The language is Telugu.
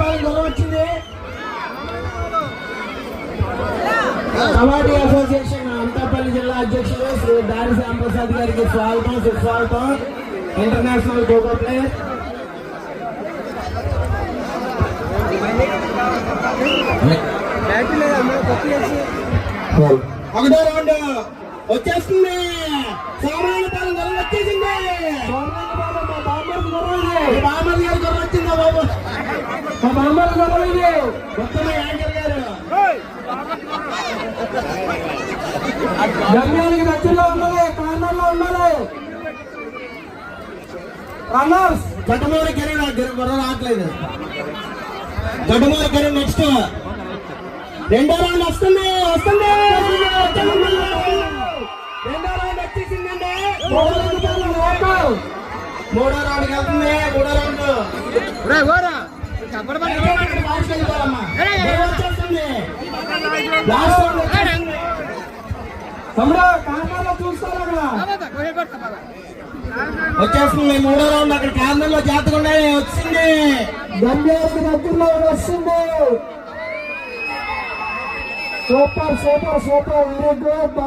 పాలన గొడవ వచ్చింది. కబడ్డీ అసోసియేషన్ అనకాపల్లి జిల్లా అధ్యక్షులు శ్రీ దారి శ్యాంప్రసాద్ గారికి స్వాగతం, సుస్వాగతం. International kho kho player. ఒకటో రౌండ్ వచ్చేస్తుంది. సోమరాజపాలెం గొడవ వచ్చేసింది. బామ్మర్ గారు గొడవ వచ్చిందా బాబు? మా బామ్మర్ గొడవ ఇది మొత్తం యాంకర్ గారు గమ్యానికి దగ్గరలో ఉండాలి, కార్నర్లో ఉండాలి. రన్నర్స్ గడ్డమూరి కిరణ్ గొడవ రావట్లేదు. గడ్డమూరి కిరణ్ నెక్స్ట్ రెండో రౌండ్ వస్తుంది. రెండో రౌండ్ వచ్చేసిందండి. మూడో రౌండ్కి వెళ్తుంది. మూడో రౌండ్ వచ్చేస్తుంది. మూడో రౌండ్ అక్కడ కార్నర్ లో జాతకుండా వచ్చింది. గంభీరకి దగ్గరలో వస్తుంది. Super very good.